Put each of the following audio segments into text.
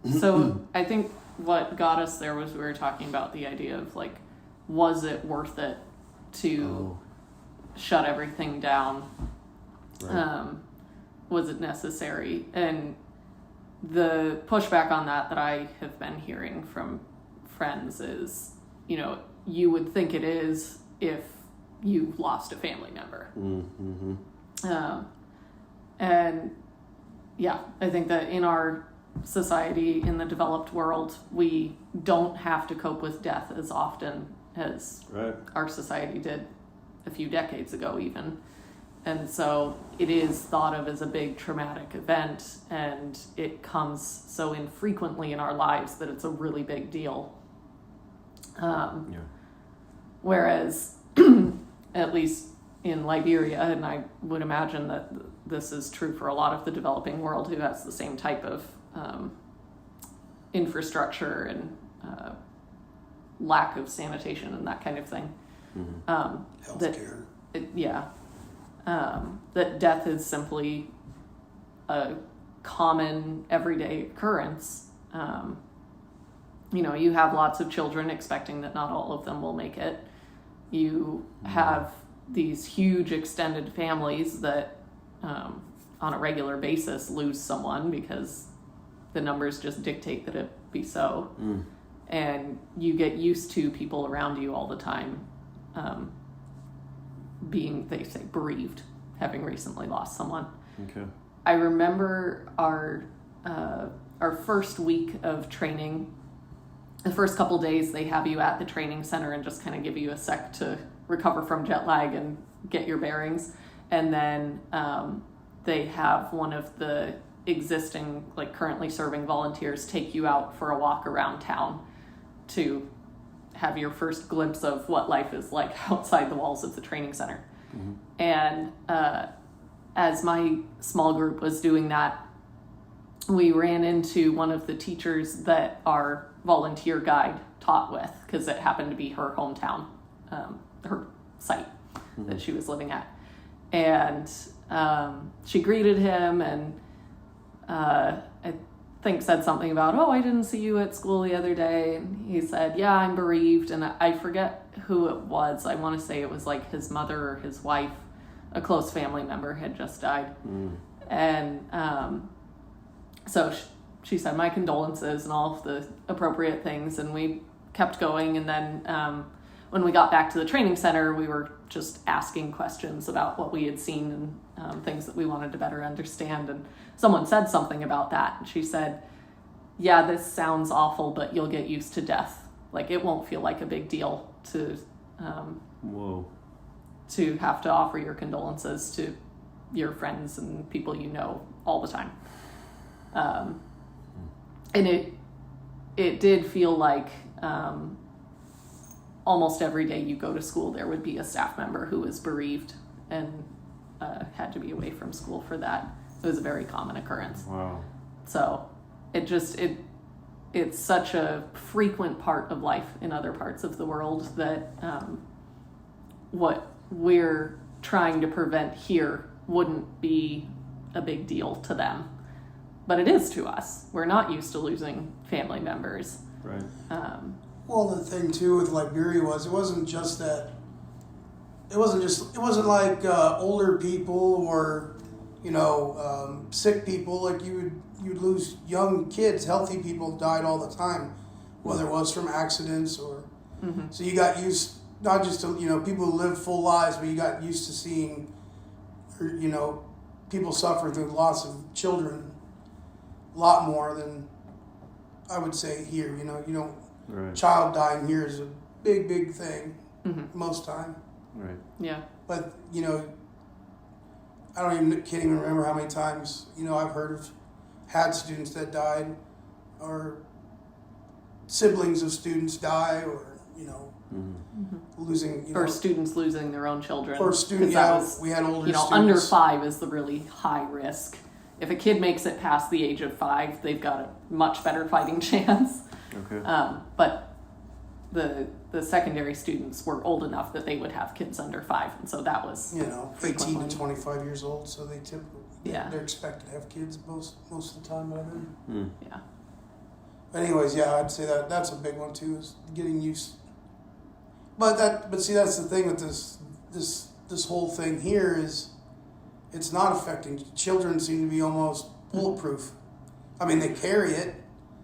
So I think what got us there was we were talking about the idea of like, was it worth it to shut everything down? Right. Was it necessary? And the pushback on that I have been hearing from friends is, you would think it is if you lost a family member. Mm-hmm. And yeah, I think that in our society, in the developed world, we don't have to cope with death as often as our society did a few decades ago even. And so it is thought of as a big traumatic event, and it comes so infrequently in our lives that it's a really big deal. Whereas, at least in Liberia, and I would imagine that this is true for a lot of the developing world who has the same type of infrastructure and lack of sanitation and that kind of thing. Healthcare. That death is simply a common everyday occurrence. You have lots of children expecting that not all of them will make it. You have these huge extended families that on a regular basis lose someone because the numbers just dictate that it be so. And you get used to people around you all the time being, they say, bereaved, having recently lost someone. Okay. I remember our first week of training. The first couple days they have you at the training center and just kind of give you a sec to recover from jet lag and get your bearings. And then they have one of the existing, like currently serving volunteers take you out for a walk around town to have your first glimpse of what life is like outside the walls of the training center. And as my small group was doing that, we ran into one of the teachers that our volunteer guide taught with, because it happened to be her hometown, her site that she was living at. And she greeted him and I think said something about, I didn't see you at school the other day. And he said, yeah, I'm bereaved. And I forget who it was. I want to say it was like his mother or his wife, a close family member, had just died. And so she said my condolences and all of the appropriate things, and we kept going. And then when we got back to the training center, we were just asking questions about what we had seen and things that we wanted to better understand. And someone said something about that, and she said, yeah, this sounds awful, but you'll get used to death. Like, it won't feel like a big deal to have to offer your condolences to your friends and people you know all the time. And it did feel like almost every day you go to school, there would be a staff member who was bereaved and had to be away from school for that. It was a very common occurrence. Wow. So it's such a frequent part of life in other parts of the world that what we're trying to prevent here wouldn't be a big deal to them. But it is to us. We're not used to losing family members. Right. Well, the thing too with Liberia was it wasn't like older people or sick people. Like you'd lose young kids, healthy people died all the time, whether it was from accidents or. So you got used not just to people who live full lives, but you got used to seeing, people suffer through loss of children a lot more than I would say here. Right. Child dying here is a big thing most time. Right. Yeah. But can't even remember how many times I've had students that died, or siblings of students die, or losing or students losing their own children. Or students, we had older students. Under 5 is the really high risk. If a kid makes it past the age of 5, they've got a much better fighting chance. Okay. But the secondary students were old enough that they would have kids under 5, and so that was 18 to 25 years old. So they typically they're expected to have kids most of the time by then. Yeah. Anyways, yeah, I'd say that's a big one too, is getting used. But see, that's the thing with this whole thing here is, it's not affecting children. Seem to be almost bulletproof. I mean, they carry it,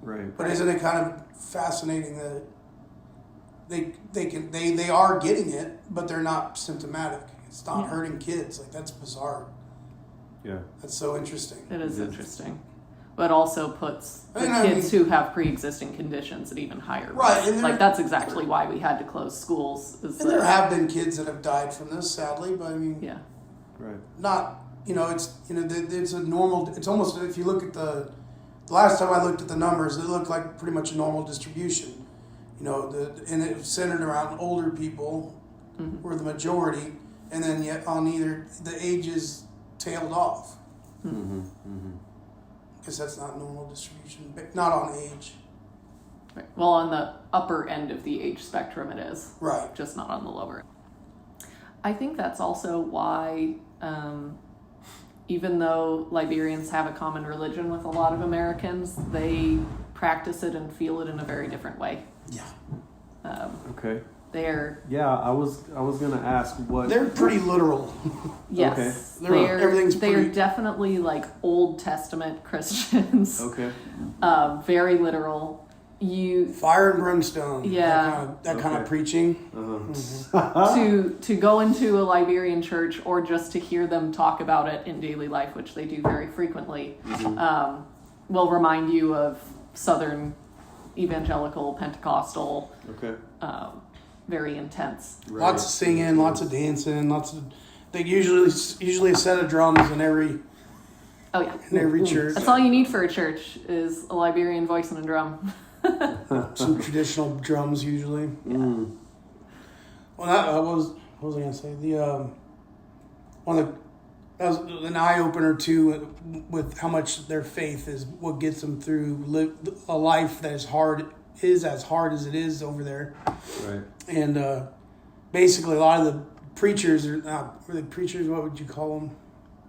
Right. but isn't it kind of fascinating that they are getting it, but they're not symptomatic. It's not hurting kids. Like, that's bizarre. Yeah. That's so interesting. It is interesting. But also puts the kids who have pre-existing conditions at even higher risk. Right, and like, that's exactly why we had to close schools. There have been kids that have died from this, sadly, but I mean, yeah, Right. not, it's a normal, it's almost, if you look at the last time I looked at the numbers, it looked like pretty much a normal distribution. And it was centered around older people were the majority, and then yet on either the ages tailed off. Because that's not normal distribution, but not on age. right. Well, on the upper end of the age spectrum, it is. Right. Just not on the lower. I think that's also why, even though Liberians have a common religion with a lot of Americans, they practice it and feel it in a very different way. Yeah. Okay. They're Yeah, I was gonna ask what. They're pretty literal. yes, Okay. Everything's they're pretty... definitely like Old Testament Christians. Okay. Very literal. Fire and brimstone. Yeah. That kind of preaching. To go into a Liberian church or just to hear them talk about it in daily life, which they do very frequently, will remind you of Southern evangelical Pentecostal. Okay. Very intense. Right. Lots of singing, lots of dancing, they usually a set of drums in every church. That's all you need for a church is a Liberian voice and a drum. Some traditional drums usually. Yeah. Well, what was I gonna say? That was an eye opener too, with how much their faith is what gets them through a life that is as hard as it is over there. Right. And basically, a lot of the preachers are not really preachers. What would you call them?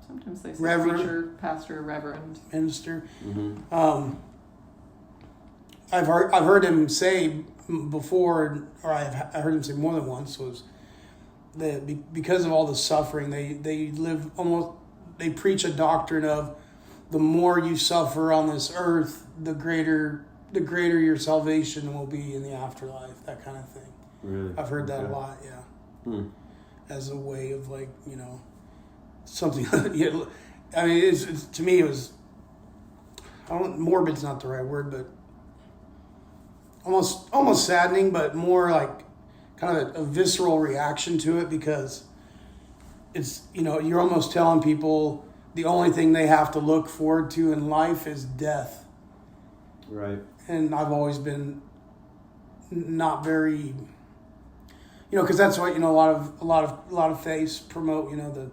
Sometimes they say Reverend. preacher, pastor, reverend. Minister. I've heard him say before, or I heard him say more than once, was that because of all the suffering, they live almost, they preach a doctrine of the more you suffer on this earth, the greater your salvation will be in the afterlife, that kind of thing. Really? I've heard that a lot, yeah. As a way of something. Yeah, I mean, it's to me it was. Morbid's not the right word, but almost saddening, but more like kind of a visceral reaction to it, because it's, you're almost telling people the only thing they have to look forward to in life is death. Right. And I've always been not very, because that's what, a lot of faiths promote, that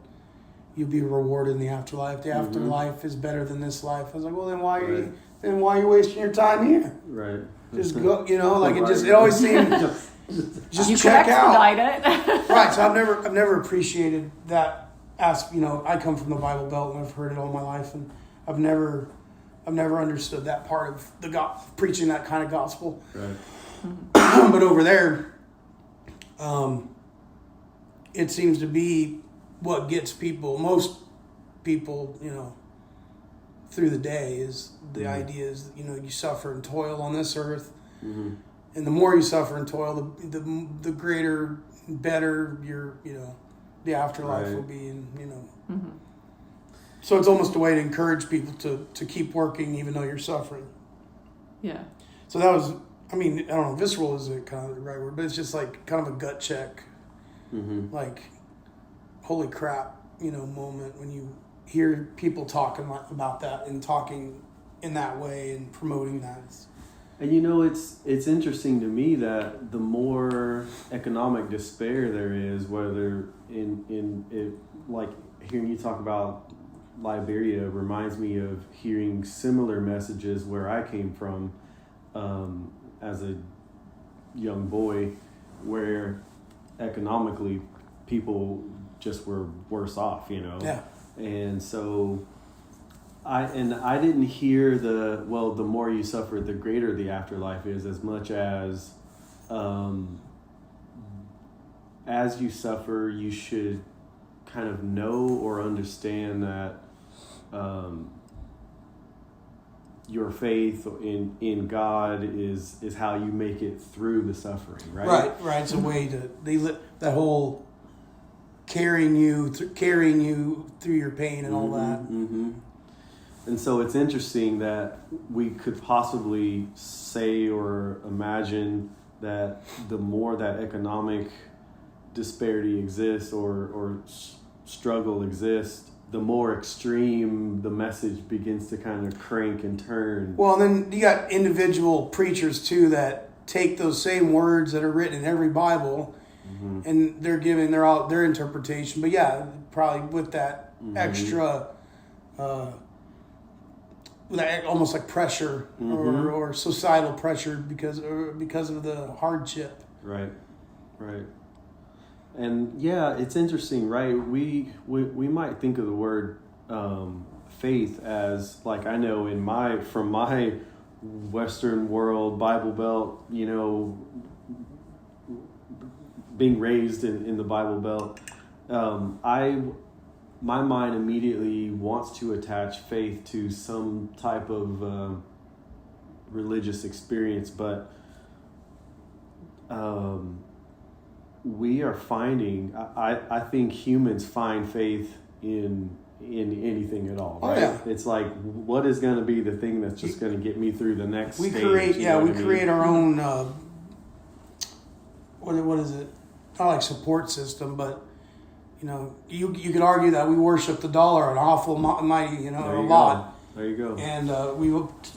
you'll be rewarded in the afterlife. The afterlife is better than this life. I was like, well, then why are you wasting your time here? Right. Just go, it always seemed just you check could out. expedite it. Right. So I've never appreciated that. I come from the Bible Belt and I've heard it all my life, and I've never understood that part of the preaching that kind of gospel. Right. But over there, it seems to be what gets most people, through the day, is the idea is, you suffer and toil on this earth. And the more you suffer and toil, the greater, better your, the afterlife will be. And, so it's almost a way to encourage people to keep working even though you're suffering. Yeah. So that was, I don't know, visceral is kind of the right word, but it's just like kind of a gut check. Like, holy crap, moment when you hear people talking about that and talking in that way and promoting that. And it's interesting to me that the more economic despair there is, whether in it, like hearing you talk about Liberia reminds me of hearing similar messages where I came from as a young boy, where economically people just were worse off, Yeah. And so I didn't hear the more you suffer, the greater the afterlife is, as much as you suffer, you should kind of know or understand that your faith in God is how you make it through the suffering, right? Right. It's a way to that whole carrying you through your pain and all that. Mm-hmm. And so it's interesting that we could possibly say or imagine that the more that economic disparity exists or struggle exists, the more extreme the message begins to kind of crank and turn. Well, and then you got individual preachers too that take those same words that are written in every Bible, and they're giving their interpretation. But yeah, probably with that extra, that almost like pressure or societal pressure because of the hardship. Right. And yeah, it's interesting, right? We might think of the word faith as, like, I know from my Western world Bible Belt, being raised in the Bible Belt, my mind immediately wants to attach faith to some type of religious experience, but we are finding, I think humans find faith in anything at all, right? Oh, yeah. It's like, what is going to be the thing that's just going to get me through the next stage? Create our own, what is it? Not like support system, but you could argue that we worship the dollar an awful mighty, a lot. There you go. And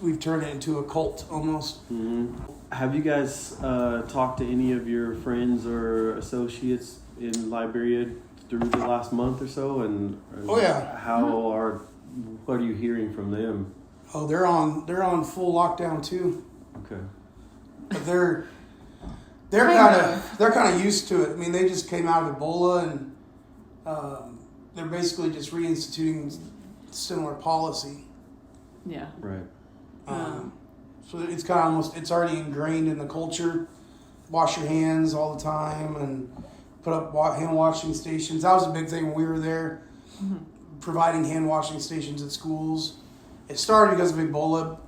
we've turned it into a cult almost. Mm-hmm. Have you guys talked to any of your friends or associates in Liberia through the last month or so? And oh yeah, what are you hearing from them? Oh, they're on full lockdown too. Okay. But they're kind of used to it. I mean, they just came out of Ebola, and they're basically just reinstituting similar policy. Yeah. Right. So it's kind of almost, it's already ingrained in the culture. Wash your hands all the time and put up hand washing stations. That was a big thing when we were there, providing hand washing stations at schools. It started because of Ebola,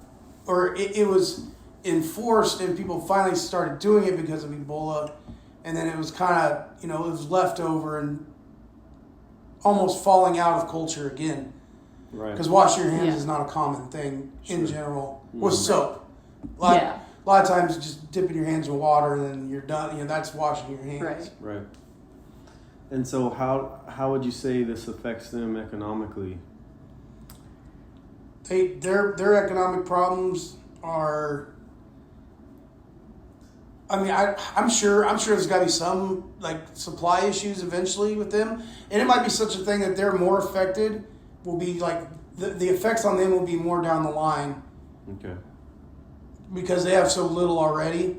or it was enforced, and people finally started doing it because of Ebola, and then it was kind of, it was left over and almost falling out of culture again. Right. Because washing your hands is not a common thing in general with soap. A lot of times, just dipping your hands in water and then you're done. That's washing your hands. Right. And so, how would you say this affects them economically? Their economic problems are. I mean, I'm sure there's got to be some like supply issues eventually with them, and it might be such a thing that they're more affected. Will be like the effects on them will be more down the line. Okay. Because they have so little already,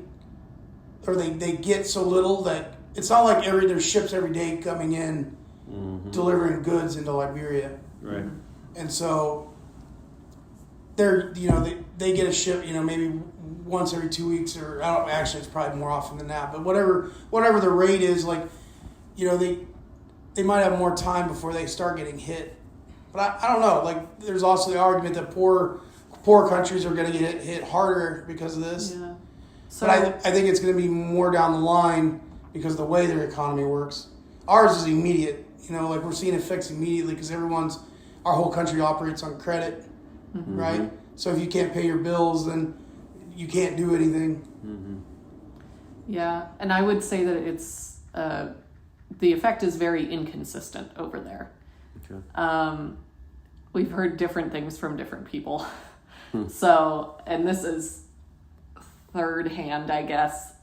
or they get so little that it's not like there's ships every day coming in, delivering goods into Liberia. Right. And so they're they get a ship maybe once every 2 weeks, or actually it's probably more often than that. But whatever the rate is, like they might have more time before they start getting hit. But I don't know. Like, there's also the argument that poor countries are going to get hit harder because of this. Yeah. So but I think it's going to be more down the line because of the way their economy works. Ours is immediate. Like, we're seeing effects immediately because our whole country operates on credit, right? So if you can't pay your bills, then you can't do anything. Yeah, and I would say that it's the effect is very inconsistent over there. Okay. We've heard different things from different people. So, and this is third hand, I guess,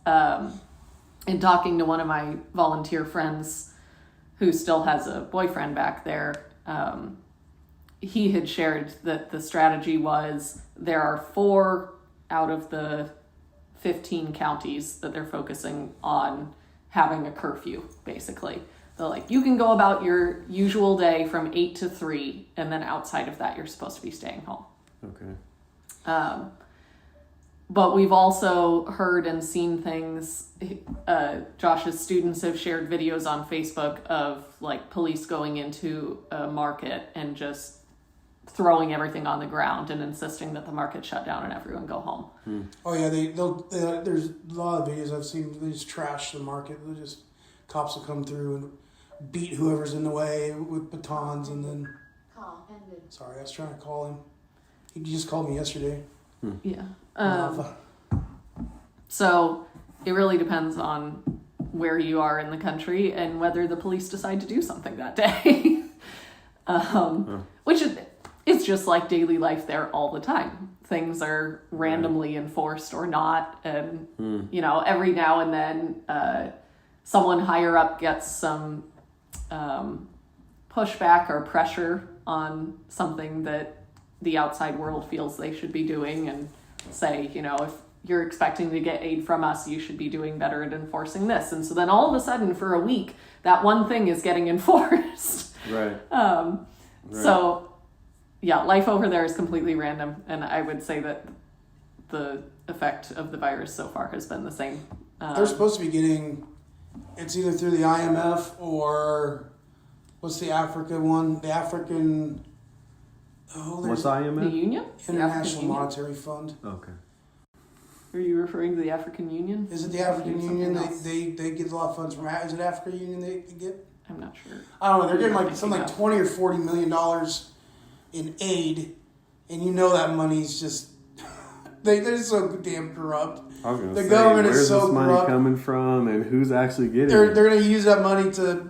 in talking to one of my volunteer friends who still has a boyfriend back there, he had shared that the strategy was there are 4 out of the 15 counties that they're focusing on having a curfew, basically. They're like, you can go about your usual day from 8 to 3, and then outside of that, you're supposed to be staying home. Okay. But we've also heard and seen things. Josh's students have shared videos on Facebook of like police going into a market and just throwing everything on the ground and insisting that the market shut down and everyone go home. Oh yeah, there's a lot of videos I've seen. They just trash the market. They just cops will come through and beat whoever's in the way with batons, and then. Sorry, I was trying to call him. He just called me yesterday. Yeah. So it really depends on where you are in the country and whether the police decide to do something that day. Which is, it's just like daily life there all the time. Things are randomly enforced or not. And, you know, every now and then someone higher up gets some pushback or pressure on something that the outside world feels they should be doing, and say, you know, if you're expecting to get aid from us, you should be doing better at enforcing this. And so then all of a sudden for a week, that one thing is getting enforced. Right. So yeah, life over there is completely random. And I would say that the effect of the virus so far has been the same. They're supposed to be getting, it's either through the IMF or what's the Africa one? The African... What's IMF? The Union? International Monetary Fund. Okay. Are you referring to the African Union? Is it the African Union? They get a lot of funds from. Is it African Union they get? I'm not sure. I don't know. They're getting like something like $20 or $40 million in aid, and you know that money's just they're so damn corrupt. I was gonna the say, government where's is so this money corrupt. coming from, and who's actually getting They're it? going to use that money to.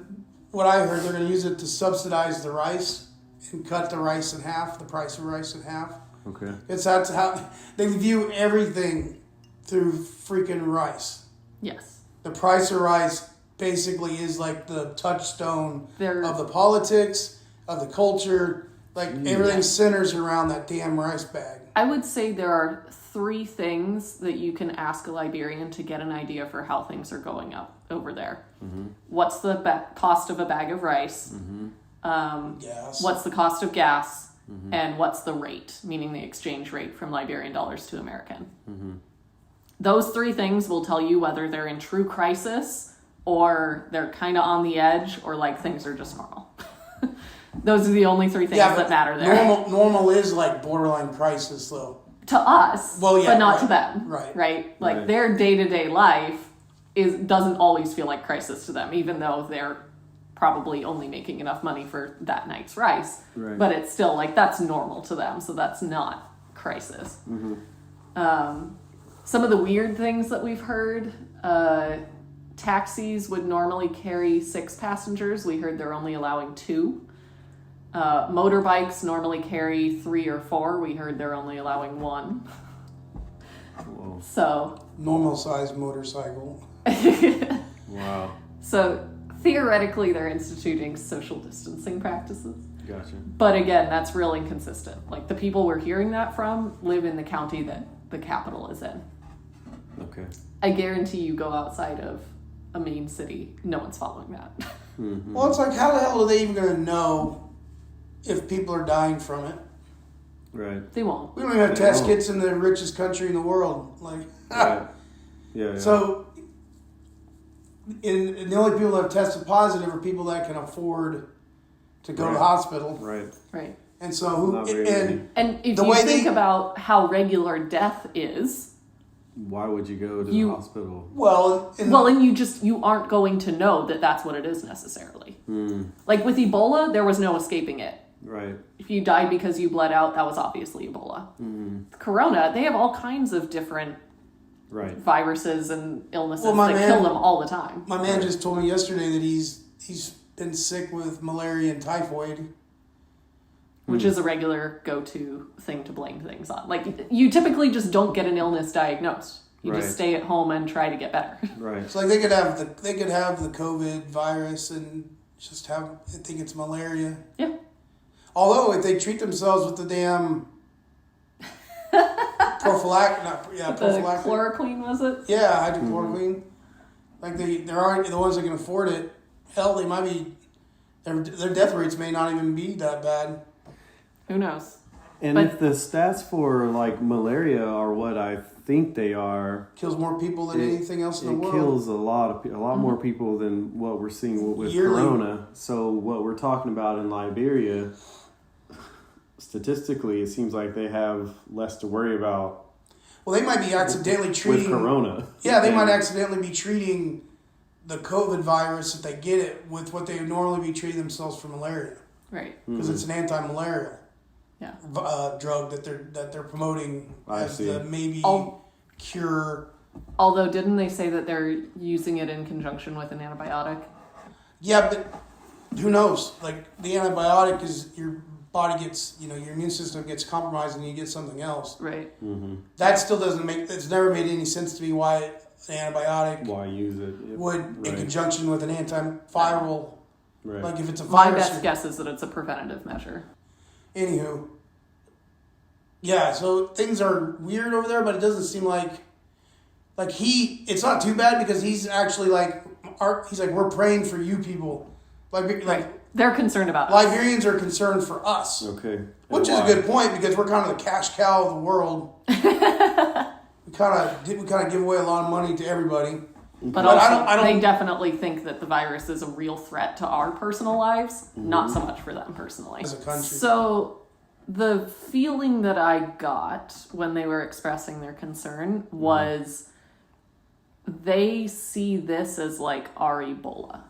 What I heard, they're going to use it to subsidize the rice and cut the rice in half, the price of rice in half. Okay. That's how they view everything through freaking rice. Yes. The price of rice basically is like the touchstone of the politics, of the culture. Like everything centers around that damn rice bag. I would say there are 3 things that you can ask a Liberian to get an idea for how things are going up over there. Mm-hmm. What's the cost of a bag of rice? Mm-hmm. Gas. What's the cost of gas? Mm-hmm. And what's the rate, meaning the exchange rate from Liberian dollars to American? Mm-hmm. Those 3 things will tell you whether they're in true crisis or they're kind of on the edge or like things are just normal. Those are the only 3 things that matter there. Normal is like borderline crisis though. To us, but not to them. Right. Like their day-to-day life doesn't always feel like crisis to them, even though they're probably only making enough money for that night's rice. Right. But it's still like that's normal to them, so that's not crisis. Mm-hmm. Some of the weird things that we've heard, taxis would normally carry 6 passengers. We heard they're only allowing 2. Motorbikes normally carry 3 or 4. We heard they're only allowing 1. Whoa. So normal size motorcycle. Wow. So theoretically, they're instituting social distancing practices. Gotcha. But again, that's real inconsistent. Like the people we're hearing that from live in the county that the capital is in. Okay. I guarantee you go outside of a main city, no one's following that. Mm-hmm. Well, it's like, how the hell are they even going to know if people are dying from it? Right. They won't. We don't even have test kits in the richest country in the world. Like, right. Yeah. So, and the only people that have tested positive are people that can afford to go to the hospital. Right. Right. And so, and if you think about how regular death is, why would you go to the hospital? And you aren't going to know that that's what it is necessarily. Like with Ebola, there was no escaping it. Right. If you died because you bled out, that was obviously Ebola. Corona, they have all kinds of different viruses and illnesses that kill them all the time. My man just told me yesterday that he's been sick with malaria and typhoid. Which is a regular go-to thing to blame things on. Like, you typically just don't get an illness diagnosed. You just stay at home and try to get better. Right. So like they could have the COVID virus and just think it's malaria. Yeah. Although if they treat themselves with the damn prophylactic. The chloroquine, was it? Yeah, hydrochloroquine. Like they're already the ones that can afford it hell, they might be, their death rates may not even be that bad. Who knows? And if the stats for like malaria are what I think they are, Kills more people than anything else in the world. It kills a lot more people than what we're seeing with Yearly. Corona. So what we're talking about in Liberia, statistically, it seems like they have less to worry about. Well, they might be accidentally treating with Corona. Yeah, they might accidentally be treating the COVID virus, if they get it, with what they would normally be treating themselves for malaria. Right. Because it's an anti-malaria drug that they're promoting as the maybe cure. Although, didn't they say that they're using it in conjunction with an antibiotic? Yeah, but who knows? Like, the antibiotic is your body gets, your immune system gets compromised and you get something else. Right. Mm-hmm. That still doesn't it's never made any sense to me why an antibiotic why use it would in conjunction with an antiviral. Right. Like, if it's a My virus. best guess is that it's a preventative measure. Anywho. Yeah, so things are weird over there, but it doesn't seem like it's not too bad because he's actually he's like, we're praying for you people. Like they're concerned about us. Liberians are concerned for us. Okay. Which is a good point because we're kind of the cash cow of the world. we kind of give away a lot of money to everybody. But also, they definitely think that the virus is a real threat to our personal lives, not so much for them personally. As a country. So the feeling that I got when they were expressing their concern was they see this as like our Ebola.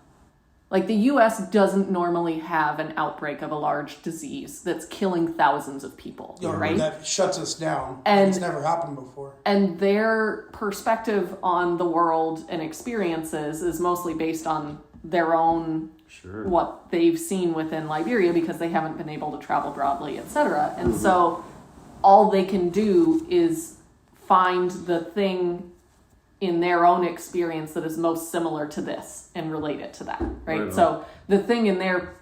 Like, the U.S. doesn't normally have an outbreak of a large disease that's killing thousands of people, right? That shuts us down. And it's never happened before. And their perspective on the world and experiences is mostly based on their own, what they've seen within Liberia because they haven't been able to travel broadly, etc. And so all they can do is find the thing in their own experience that is most similar to this and relate it to that, right? So the thing in their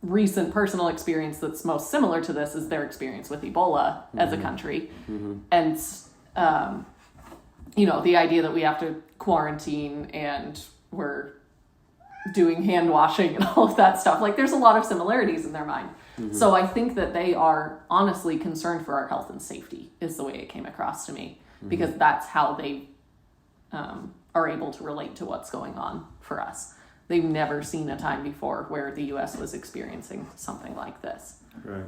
recent personal experience that's most similar to this is their experience with Ebola as a country. And, the idea that we have to quarantine and we're doing hand washing and all of that stuff. Like, there's a lot of similarities in their mind. So I think that they are honestly concerned for our health and safety is the way it came across to me, because that's how they are able to relate to what's going on for us. They've never seen a time before where the U.S. was experiencing something like this. Right.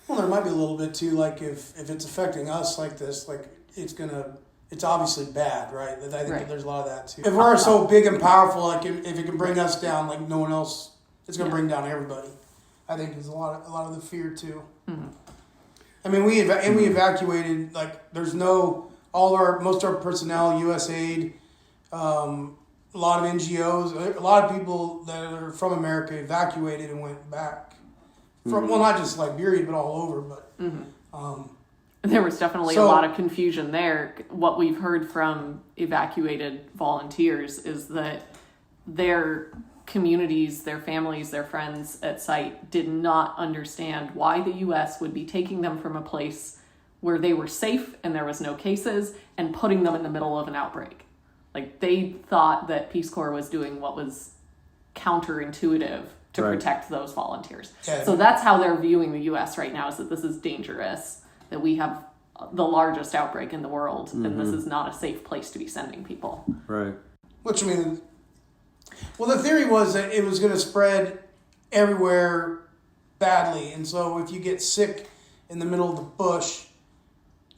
Well, there might be a little bit too, like if it's affecting us like this, like it's obviously bad, right? I think that there's a lot of that too. If we're so big and powerful, like if it can bring us down, like no one else, it's going to bring down everybody. I think there's a lot of the fear too. I mean, we evacuated, like there's no. Most of our personnel, USAID, a lot of NGOs, a lot of people that are from America evacuated and went back. From well, not just Liberia, but all over. But there was definitely a lot of confusion there. What we've heard from evacuated volunteers is that their communities, their families, their friends at site did not understand why the U.S. would be taking them from a place where they were safe and there was no cases and putting them in the middle of an outbreak. Like, they thought that Peace Corps was doing what was counterintuitive to protect those volunteers. Yeah. So that's how they're viewing the U.S. right now, is that this is dangerous, that we have the largest outbreak in the world, and this is not a safe place to be sending people. Right. Which, I mean, well, the theory was that it was going to spread everywhere badly, and so if you get sick in the middle of the bush,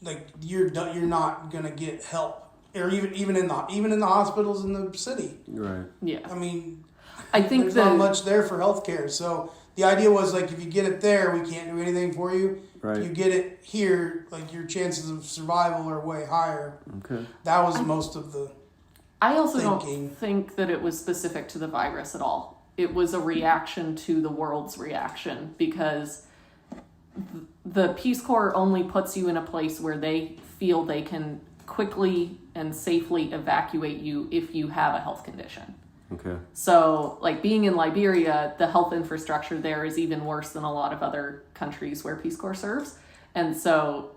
like you're not gonna get help, or even in the hospitals in the city. Right. Yeah. I mean, I think there's not much there for healthcare. So the idea was like, if you get it there, we can't do anything for you. Right. If you get it here, like your chances of survival are way higher. Okay. That was most of the. I also don't think that it was specific to the virus at all. It was a reaction to the world's reaction, because the Peace Corps only puts you in a place where they feel they can quickly and safely evacuate you if you have a health condition. Okay. So, like, being in Liberia, the health infrastructure there is even worse than a lot of other countries where Peace Corps serves. And so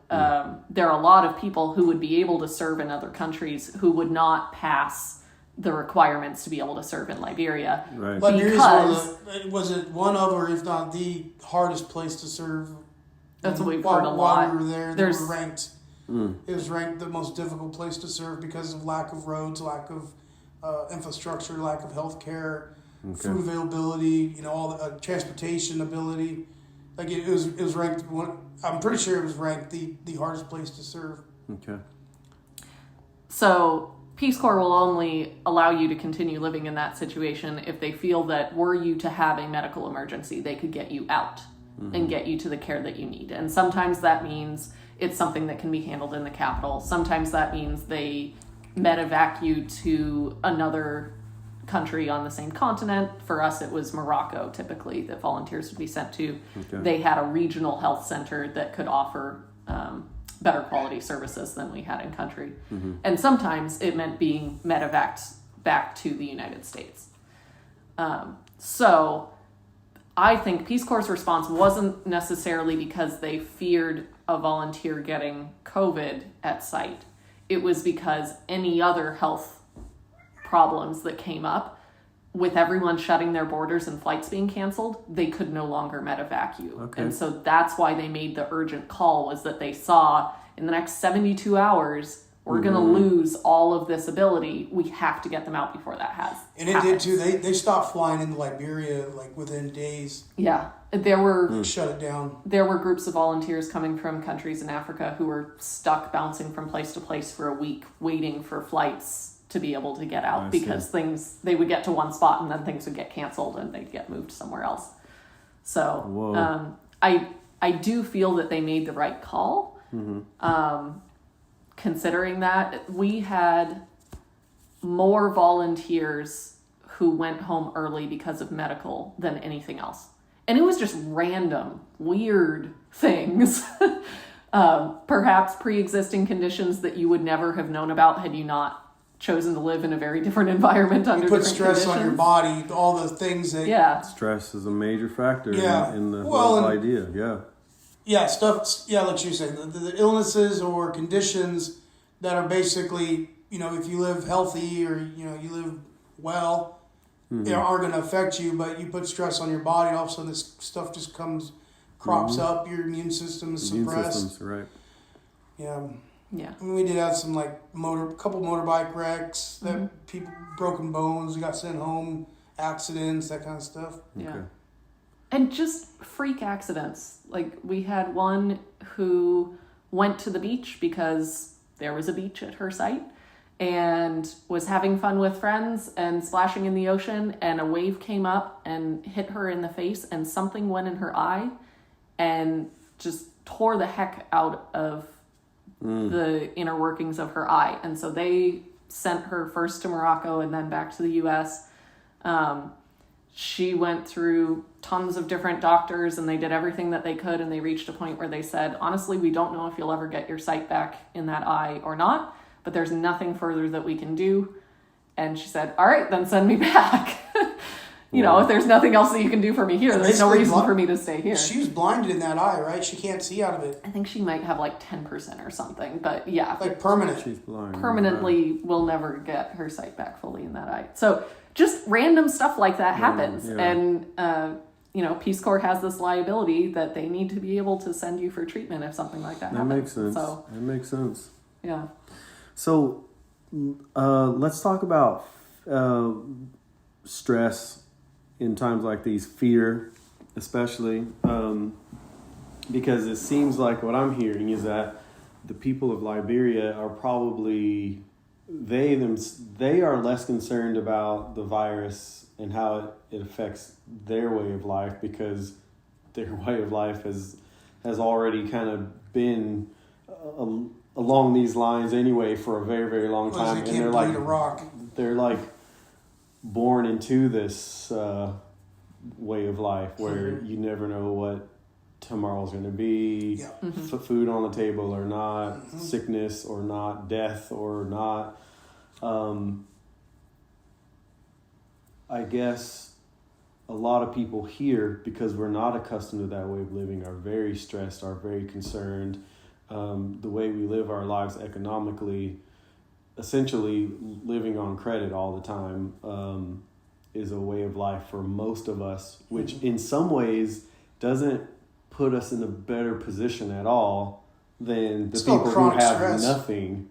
there are a lot of people who would be able to serve in other countries who would not pass the requirements to be able to serve in Liberia. Right. Liberia is was it one of, or if not the hardest place to serve? That's what we've while, heard a lot. While we were there, they There's were ranked. It was ranked the most difficult place to serve because of lack of roads, lack of infrastructure, lack of health care, food availability, all the transportation ability. Like it was ranked. I'm pretty sure it was ranked the hardest place to serve. Okay. So Peace Corps will only allow you to continue living in that situation if they feel that were you to have a medical emergency, they could get you out and get you to the care that you need. And sometimes that means it's something that can be handled in the capital. Sometimes that means they medevac you to another country on the same continent. For us, it was Morocco, typically, that volunteers would be sent to. Okay. They had a regional health center that could offer better quality services than we had in country. And sometimes it meant being medevaced back to the United States. So I think Peace Corps' response wasn't necessarily because they feared a volunteer getting COVID at site. It was because any other health problems that came up, with everyone shutting their borders and flights being canceled, they could no longer medevac you. Okay. And so that's why they made the urgent call, was that they saw in the next 72 hours, we're going to lose all of this ability. We have to get them out before that has And it happens. did too. They stopped flying into Liberia like within days. Yeah. There were Shut it down. there were groups of volunteers coming from countries in Africa who were stuck bouncing from place to place for a week, waiting for flights to be able to get out, because they would get to one spot and then things would get canceled and they'd get moved somewhere else. So I do feel that they made the right call. Considering that we had more volunteers who went home early because of medical than anything else. And it was just random, weird things. Perhaps pre-existing conditions that you would never have known about had you not chosen to live in a very different environment under You put different stress conditions. on your body, all the things that... Yeah. Stress is a major factor Yeah. in the Well, whole and- idea. Yeah. Yeah, like you said, the illnesses or conditions that are basically, if you live healthy or, you live well, are going to affect you, but you put stress on your body, all of a sudden this stuff just crops up, your immune system is suppressed. Immune systems, right. Yeah. Yeah. I mean, we did have some couple motorbike wrecks, that people broken bones, got sent home, accidents, that kind of stuff. Yeah. Okay. And just freak accidents. Like, we had one who went to the beach because there was a beach at her site and was having fun with friends and splashing in the ocean, and a wave came up and hit her in the face, and something went in her eye and just tore the heck out of the inner workings of her eye. And so they sent her first to Morocco and then back to the US. She went through tons of different doctors and they did everything that they could, and they reached a point where they said, honestly, we don't know if you'll ever get your sight back in that eye or not, but there's nothing further that we can do. And she said, all right, then send me back. If there's nothing else that you can do for me here, there's no reason for me to stay here. She was blinded in that eye, right? She can't see out of it. I think she might have like 10% or something, but yeah. Like permanent. She's blind. Permanently will never get her sight back fully in that eye. So just random stuff like that happens. Yeah. And, Peace Corps has this liability that they need to be able to send you for treatment if something like that happens. Makes sense. So, that makes sense. yeah. So, let's talk about stress in times like these, fear, especially, because it seems like what I'm hearing is that the people of Liberia are probably, they are less concerned about the virus and how it affects their way of life, because their way of life has already kind of been along these lines anyway for a very, very long time. And they're like, rock. They're like born into this way of life where you never know what tomorrow's going to be, food on the table or not, sickness or not, death or not. I guess a lot of people here, because we're not accustomed to that way of living, are very stressed, are very concerned. The way we live our lives economically essentially living on credit all the time is a way of life for most of us, which in some ways doesn't put us in a better position at all than the people who have stress. Nothing,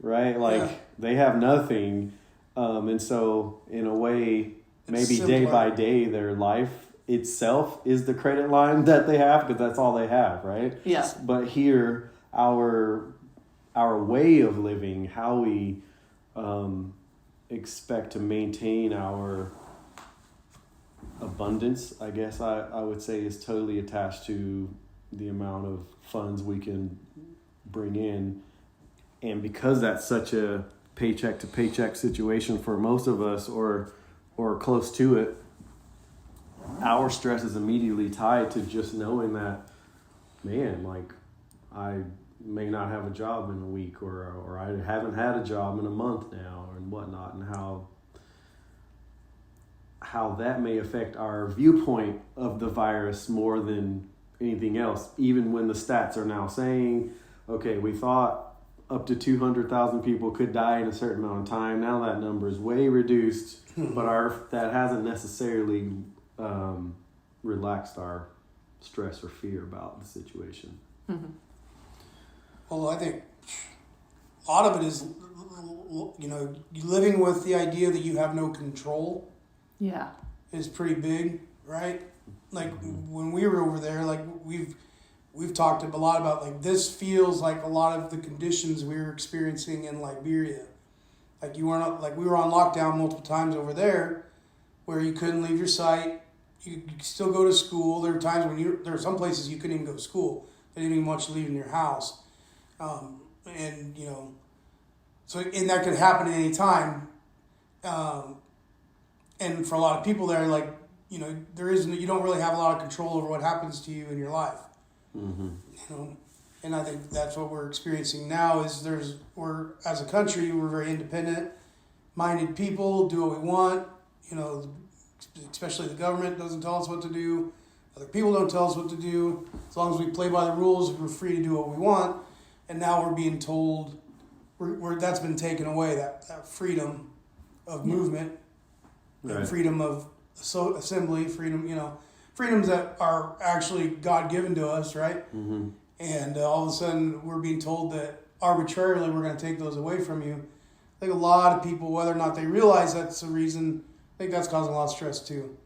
right? Like they have nothing. And so in a way, maybe day by day, their life itself is the credit line that they have because that's all they have, right? Yeah. But here, our way of living, how we expect to maintain our abundance, I guess I would say, is totally attached to the amount of funds we can bring in. And because that's such a paycheck to paycheck situation for most of us, or close to it, our stress is immediately tied to just knowing that, man, like I may not have a job in a week, or I haven't had a job in a month now, and whatnot, and how that may affect our viewpoint of the virus more than anything else. Even when the stats are now saying, okay, we thought up to 200,000 people could die in a certain amount of time. Now that number is way reduced, but that hasn't necessarily relaxed our stress or fear about the situation. Mm-hmm. Well, I think a lot of it is, living with the idea that you have no control. Yeah. Is pretty big, right? Like when we were over there, like we've talked a lot about, like, this feels like a lot of the conditions we were experiencing in Liberia. Like we were on lockdown multiple times over there, where you couldn't leave your site. You could still go to school. There were times when there were some places you couldn't even go to school. They didn't even want you leaving your house. And that could happen at any time. And for a lot of people there, like, you don't really have a lot of control over what happens to you in your life. Mm-hmm. And I think that's what we're experiencing now is we're, as a country, we're very independent-minded people, do what we want. Especially the government doesn't tell us what to do. Other people don't tell us what to do. As long as we play by the rules, we're free to do what we want. And now we're being told that's been taken away, that freedom of movement, and freedom of assembly, freedoms that are actually God-given to us, right? Mm-hmm. And all of a sudden we're being told that arbitrarily we're going to take those away from you. I think a lot of people, whether or not they realize that's the reason, I think that's causing a lot of stress too.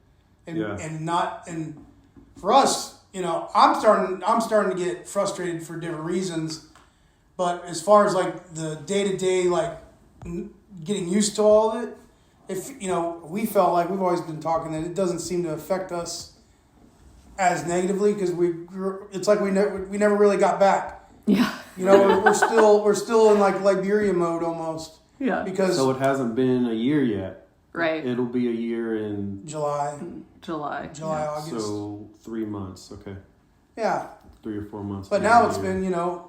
And for us, I'm starting to get frustrated for different reasons. But as far as like the day-to-day, like getting used to all of it, we felt like we've always been talking that it doesn't seem to affect us as negatively because it's like we never really got back. Yeah. We're still in like Liberia mode almost. Yeah. So it hasn't been a year yet. Right. It'll be a year in July, August. So 3 months. Okay. Yeah. 3 or 4 months. But now it's been,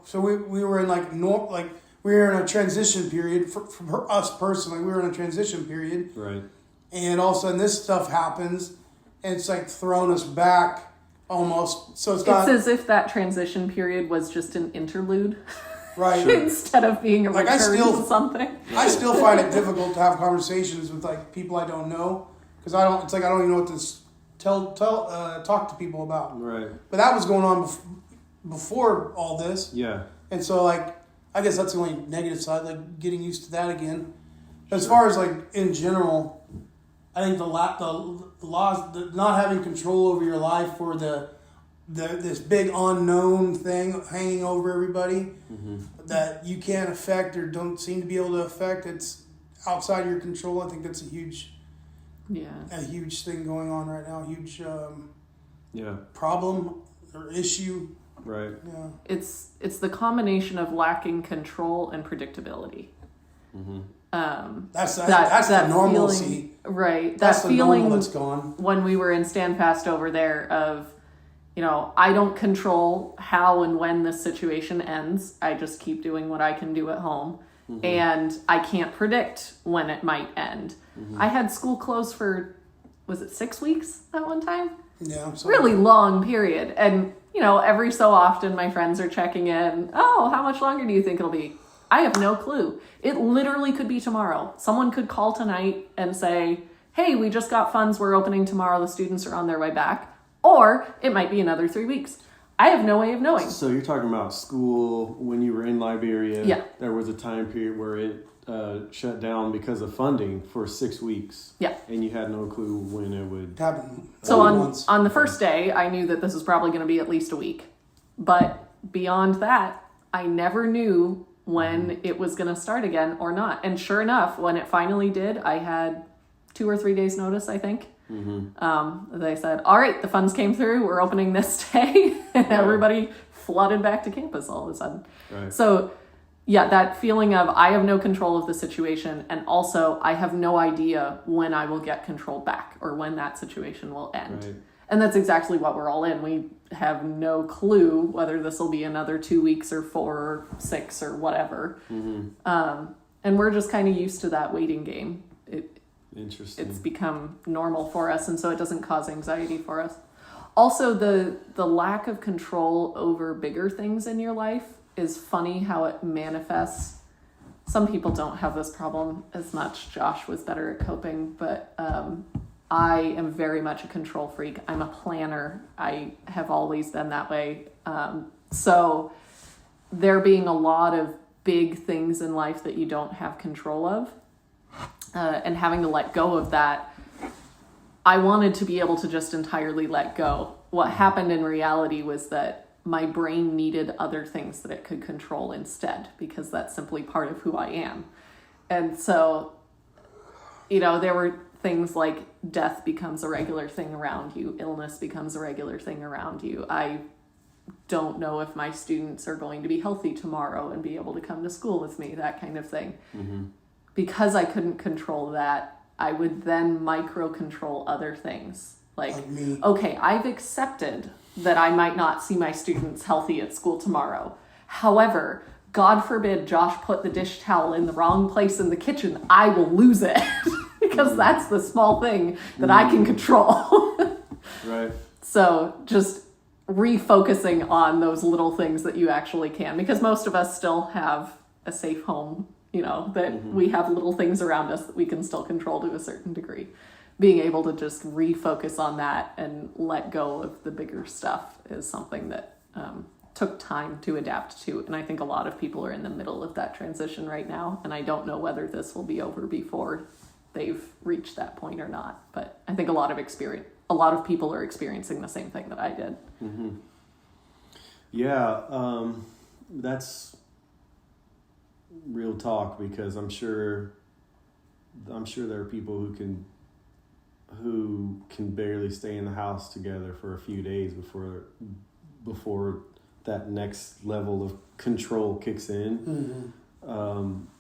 so we were in we were in a transition period for us personally. We were in a transition period. Right. And all of a sudden this stuff happens and it's like thrown us back almost. So it's as if that transition period was just an interlude. Right. Sure. Instead of being a return to something. I still find it difficult to have conversations with like people I don't know because I don't even know what to talk to people about. Right. But that was going on before all this. Yeah. And so like I guess that's the only negative side, like getting used to that again. But as far as like in general, I think the laws, not having control over your life, or this big unknown thing hanging over everybody that you can't affect or don't seem to be able to affect. It's outside your control. I think that's a huge thing going on right now. A huge problem or issue. Right. Yeah. It's the combination of lacking control and predictability. Mm-hmm. That's the normalcy. Feeling, right. That's that the feeling normal that's gone. When we were in Standfast over there of, I don't control how and when this situation ends. I just keep doing what I can do at home. Mm-hmm. And I can't predict when it might end. Mm-hmm. I had school closed for, was it 6 weeks at one time? Yeah. Really long period. And, every so often my friends are checking in. Oh, how much longer do you think it'll be? I have no clue. It literally could be tomorrow. Someone could call tonight and say, hey, we just got funds, we're opening tomorrow, the students are on their way back. Or it might be another 3 weeks. I have no way of knowing. So you're talking about school when you were in Liberia. Yeah. There was a time period where it shut down because of funding for 6 weeks. Yeah. And you had no clue when it would happen. So on the first day, I knew that this was probably going to be at least a week. But beyond that, I never knew when it was going to start again or not. And sure enough, when it finally did, I had 2 or 3 days notice, I think. They said, all right, the funds came through, we're opening this day. And everybody flooded back to campus all of a sudden. Right. So yeah, that feeling of I have no control of the situation, and also I have no idea when I will get control back or when that situation will end. Right. And that's exactly what we're all in. We have no clue whether this will be another 2 weeks or 4 or 6 or whatever. And we're just kind of used to that waiting game. Interesting. It's become normal for us, and so it doesn't cause anxiety for us. Also, the lack of control over bigger things in your life is funny how it manifests. Some people don't have this problem as much. Josh was better at coping, but I am very much a control freak. I'm a planner. I have always been that way. So there being a lot of big things in life that you don't have control of, and having to let go of that, I wanted to be able to just entirely let go. What happened in reality was that my brain needed other things that it could control instead, because that's simply part of who I am. And so, there were things like death becomes a regular thing around you, illness becomes a regular thing around you. I don't know if my students are going to be healthy tomorrow and be able to come to school with me, that kind of thing. Because I couldn't control that, I would then micro control other things. Like me. Okay, I've accepted that I might not see my students healthy at school tomorrow. However, God forbid Josh put the dish towel in the wrong place in the kitchen, I will lose it. Because that's the small thing that I can control. Right. So just refocusing on those little things that you actually can. Because most of us still have a safe home, that we have little things around us that we can still control to a certain degree. Being able to just refocus on that and let go of the bigger stuff is something that took time to adapt to. And I think a lot of people are in the middle of that transition right now. And I don't know whether this will be over before they've reached that point or not. But I think a lot of people are experiencing the same thing that I did. Yeah, that's real talk, because I'm sure there are people who can barely stay in the house together for a few days before that next level of control kicks in.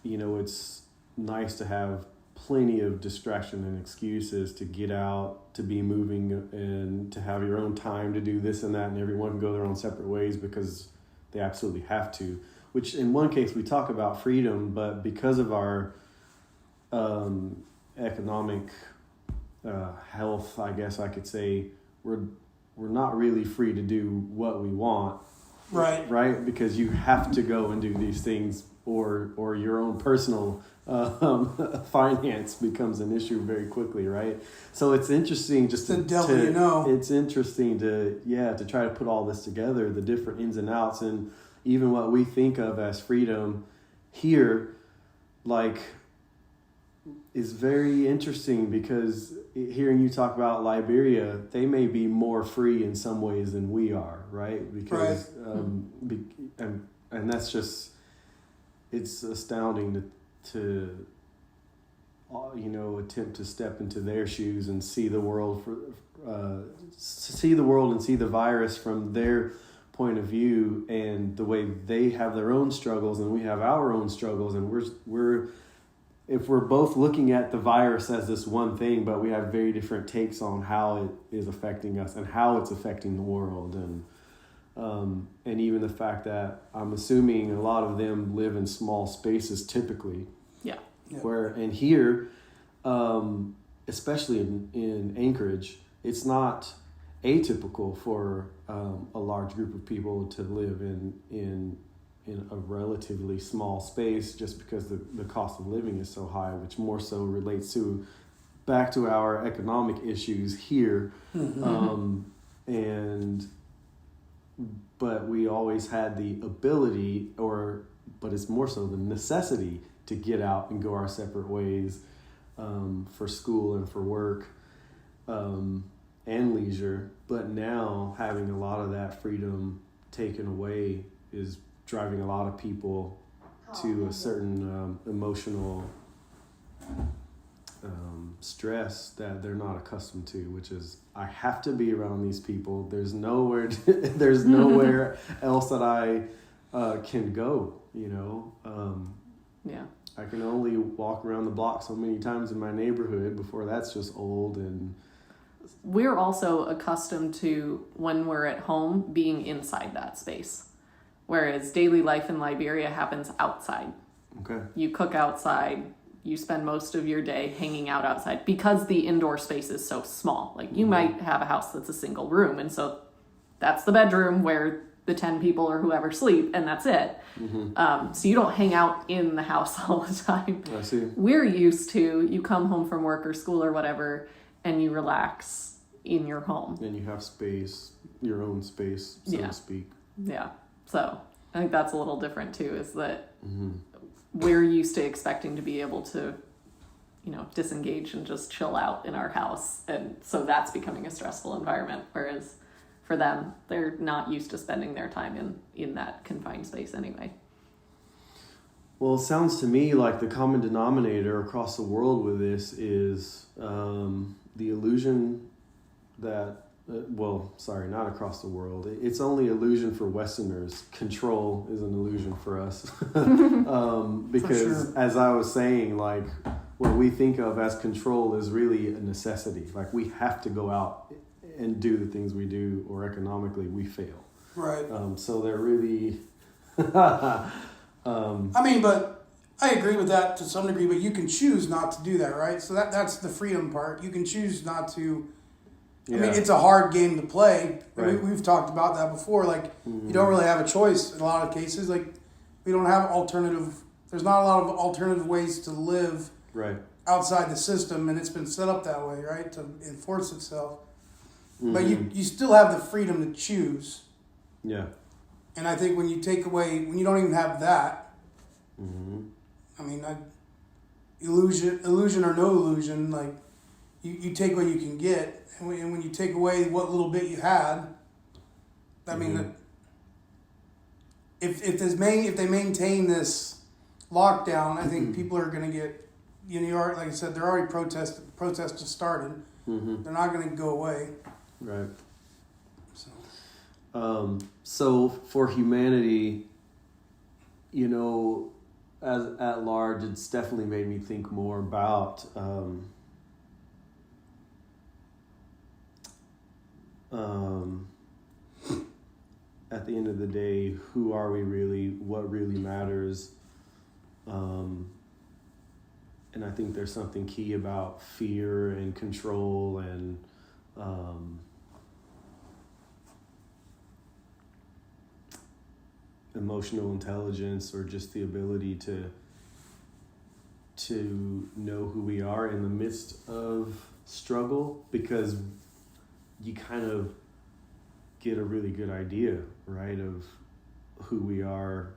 It's nice to have plenty of distraction and excuses to get out, to be moving, and to have your own time to do this and that, and everyone can go their own separate ways because they absolutely have to. Which in one case we talk about freedom, but because of our economic health, I guess I could say, we're not really free to do what we want. Right? Because you have to go and do these things, or your own personal finance becomes an issue very quickly, right? So it's interesting it's interesting to try to put all this together, the different ins and outs, and even what we think of as freedom here, is very interesting, because hearing you talk about Liberia, they may be more free in some ways than we are, right? Because and that's just, it's astounding to attempt to step into their shoes and see the world and see the virus from their point of view, and the way they have their own struggles and we have our own struggles, and if we're both looking at the virus as this one thing, but we have very different takes on how it is affecting us and how it's affecting the world, and even the fact that I'm assuming a lot of them live in small spaces typically. Yeah. And here, especially in Anchorage, it's not atypical for a large group of people to live in in a relatively small space just because the cost of living is so high, which more so relates to back to our economic issues here. But we always had the ability, but it's more so the necessity to get out and go our separate ways for school and for work and leisure. But now having a lot of that freedom taken away is driving a lot of people to a certain emotional stress that they're not accustomed to, which is, I have to be around these people. There's nowhere else that I can go, you know. I can only walk around the block so many times in my neighborhood before that's just old. And we're also accustomed to, when we're at home, being inside that space, whereas daily life in Liberia happens outside. Okay. You cook outside. You spend most of your day hanging out outside because the indoor space is so small. Like, you might have a house that's a single room, and so that's the bedroom where the 10 people or whoever sleep, and that's it. So you don't hang out in the house all the time. I see. We're used to, you come home from work or school or whatever, and you relax in your home. And you have space, your own space, so to speak. Yeah. So I think that's a little different too, is that we're used to expecting to be able to, you know, disengage and just chill out in our house. And so that's becoming a stressful environment. Whereas for them, they're not used to spending their time in that confined space anyway. Well, it sounds to me like the common denominator across the world with this is the illusion that, not across the world. It's only illusion for Westerners. Control is an illusion for us. Because as I was saying, like, what we think of as control is really a necessity. Like, we have to go out and do the things we do, or economically we fail. Right. So they're really... I mean, but I agree with that to some degree, but you can choose not to do that, right? So that's the freedom part. You can choose not to... I mean, it's a hard game to play. Right. We've talked about that before. Like, you don't really have a choice in a lot of cases. Like, we don't have there's not a lot of alternative ways to live outside the system, and it's been set up that way, right, to enforce itself. But you still have the freedom to choose. Yeah. And I think when you don't even have that, I mean, illusion or no illusion, like, you take what you can get, and when you take away what little bit you had, I mean, that if they maintain this lockdown, I think people are going to get, you know, like I said, they're already protests just started. They're not going to go away. Right. So for humanity, you know, as at large, it's definitely made me think more about at the end of the day, who are we really? What really matters? And I think there's something key about fear and control and emotional intelligence, or just the ability to know who we are in the midst of struggle, because you kind of get a really good idea, right, of who we are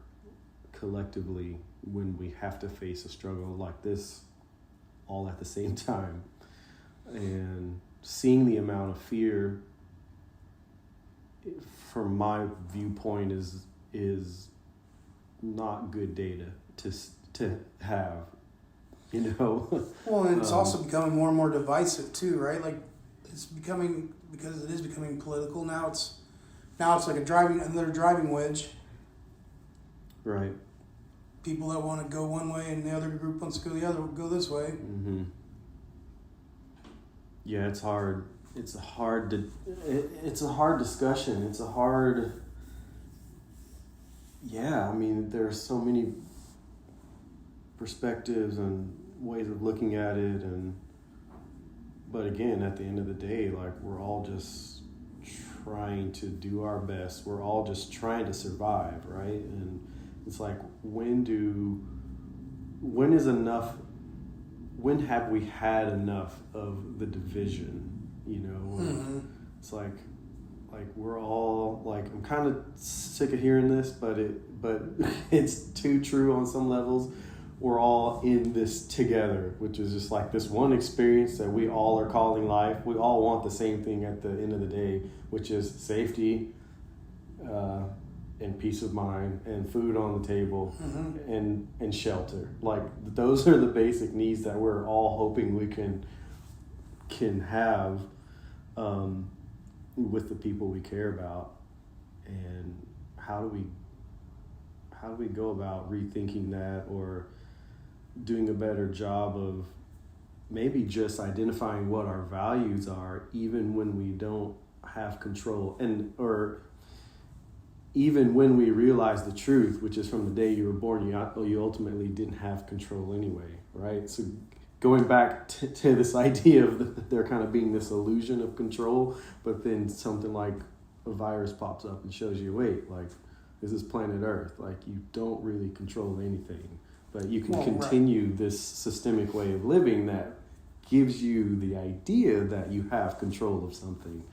collectively when we have to face a struggle like this all at the same time. And seeing the amount of fear, from my viewpoint, is not good data to have, you know. Well, and it's also becoming more and more divisive too, right? Like, it's becoming, because it is becoming political now. It's like another driving wedge. Right. People that want to go one way and the other group wants to go this way. Yeah, it's hard. It's a hard discussion. It's a hard. Yeah, I mean, there are so many perspectives and ways of looking at it, but again, at the end of the day, like, we're all just trying to do our best. We're all just trying to survive, right? And it's like, when have we had enough of the division, Mm-hmm. It's like we're all, like, I'm kind of sick of hearing this, but it's too true on some levels. We're all in this together, which is just like this one experience that we all are calling life. We all want the same thing at the end of the day, which is safety, and peace of mind, and food on the table, Mm-hmm. and shelter. Like, those are the basic needs that we're all hoping we can have with the people we care about. And how do we go about rethinking that, or doing a better job of maybe just identifying what our values are, even when we don't have control, or even when we realize the truth, which is from the day you were born, you ultimately didn't have control anyway, right? So going back to this idea of there kind of being this illusion of control, but then something like a virus pops up and shows you, wait, like, this is planet Earth. Like, you don't really control anything, but you can continue this systemic way of living that gives you the idea that you have control of something.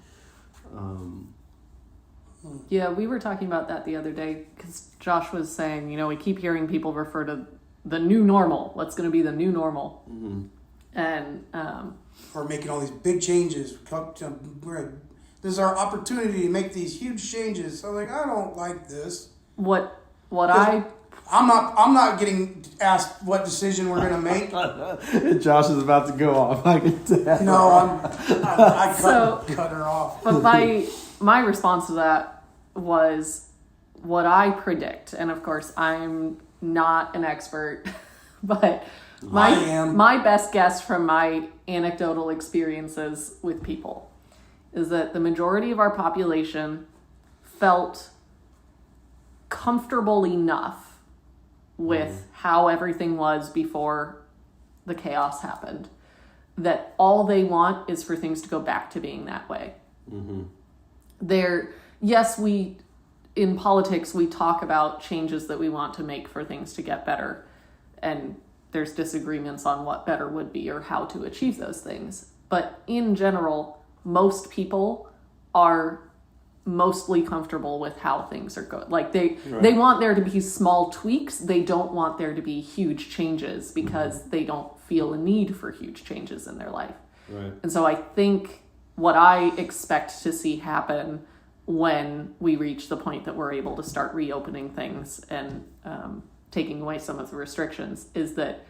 Yeah, we were talking about that the other day, because Josh was saying, we keep hearing people refer to the new normal. What's going to be the new normal? Mm-hmm. And We're making all these big changes. This is our opportunity to make these huge changes. So, like, I don't like this. I'm not getting asked what decision we're gonna make. Josh is about to go off. I can tell. No, I cut her off. But my response to that was what I predict, and of course I'm not an expert, but my best guess from my anecdotal experiences with people is that the majority of our population felt comfortable enough with how everything was before the chaos happened, that all they want is for things to go back to being that way. Mm-hmm. In politics, we talk about changes that we want to make for things to get better, and there's disagreements on what better would be or how to achieve those things. But in general, most people are mostly comfortable with how things are going. Like, they want there to be small tweaks. They don't want there to be huge changes, because they don't feel a need for huge changes in their life. Right. And so I think what I expect to see happen when we reach the point that we're able to start reopening things and taking away some of the restrictions is that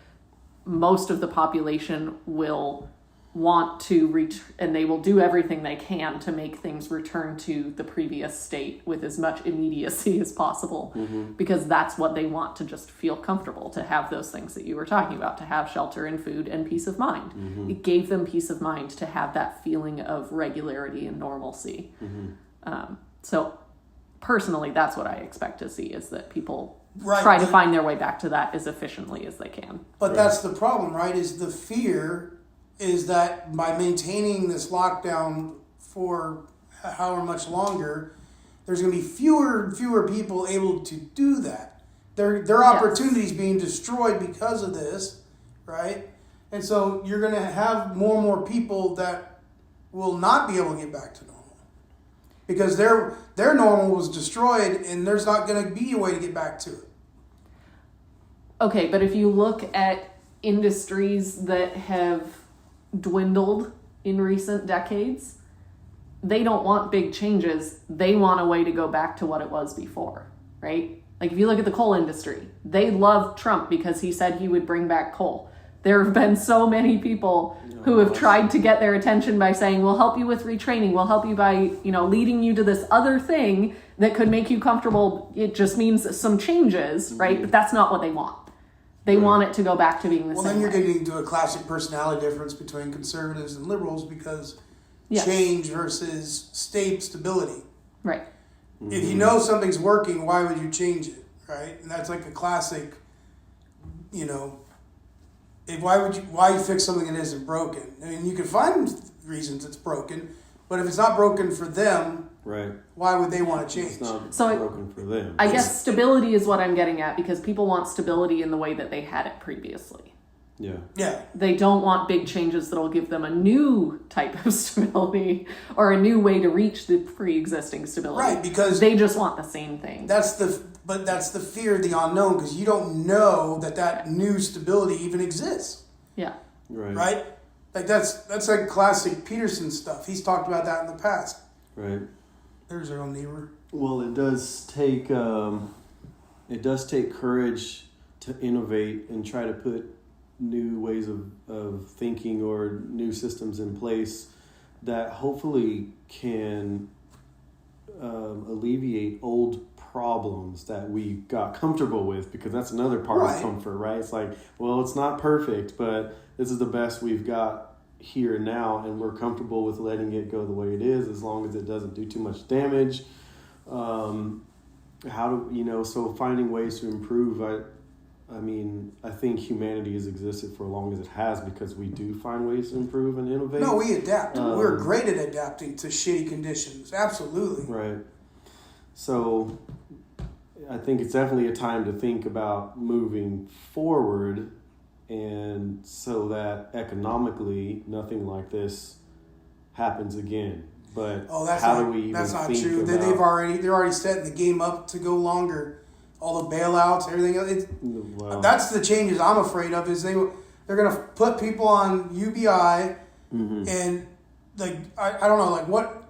most of the population will want to and they will do everything they can to make things return to the previous state with as much immediacy as possible, because that's what they want, to just feel comfortable, to have those things that you were talking about, to have shelter and food and peace of mind. It gave them peace of mind to have that feeling of regularity and normalcy. So personally, that's what I expect to see, is that people try to find their way back to that as efficiently as they can. But that's the problem, right? Is the fear is that by maintaining this lockdown for however much longer, there's going to be fewer and fewer people able to do that. Their opportunities being destroyed because of this, right? And so you're going to have more and more people that will not be able to get back to normal, because their normal was destroyed, and there's not going to be a way to get back to it. Okay, but if you look at industries that have dwindled in recent decades, they don't want big changes. They want a way to go back to what it was before, right? Like, if you look at the coal industry, they love Trump because he said he would bring back coal. There have been so many people who have tried to get their attention by saying, we'll help you with retraining, we'll help you by, leading you to this other thing that could make you comfortable. It just means some changes, right? But that's not what they want. They want it to go back to being the same. Well, then you're way. getting into a classic personality difference between conservatives and liberals, because Yes. change versus stability. Right. If you know something's working, why would you change it, right? And that's like a classic, why fix something that isn't broken? I mean, you can find reasons it's broken, But if it's not broken for them, right, why would they want to change? it's not So broken for them. I guess stability is what I'm getting at, because people want stability in the way that they had it previously. Yeah. Yeah. They don't want big changes that'll give them a new type of stability or a new way to reach the pre-existing stability. Right, because they just want the same thing. That's the fear of the unknown, because you don't know that new stability even exists. Yeah. Right? Like that's like classic Peterson stuff. He's talked about that in the past. Right. There's our own neighbor. Well, it does take courage to innovate and try to put new ways of thinking or new systems in place that hopefully can alleviate old problems that we got comfortable with, because that's another part of comfort, right? It's like, well, it's not perfect, but this is the best we've got here and now, and we're comfortable with letting it go the way it is as long as it doesn't do too much damage. So finding ways to improve, I think humanity has existed for as long as it has because we do find ways to improve and innovate. No, we adapt. We're great at adapting to shitty conditions. Absolutely. Right. So I think it's definitely a time to think about moving forward, and so that economically nothing like this happens again. But that's not true. They're already setting the game up to go longer. All the bailouts, everything else. That's the changes I'm afraid of. Is they're going to put people on UBI, and like I don't know, like what.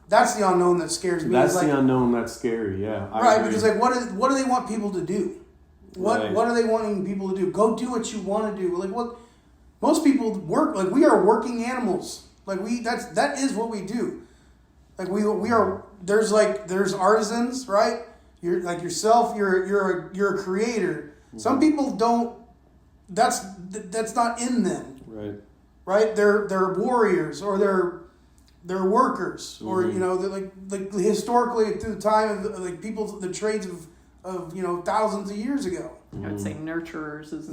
That's the unknown that scares me. That's the unknown that's scary. Yeah, I agree. Because like what do they want people to do? What are they wanting people to do? Go do what you want to do. Like what most people work, like we are working animals. Like that is what we do. Like we are there's artisans, right? You're like yourself, you're a creator. Some people don't that's not in them. Right? They're warriors, or they're workers, or they're like historically through the time of like the trades of thousands of years ago. I would say nurturers is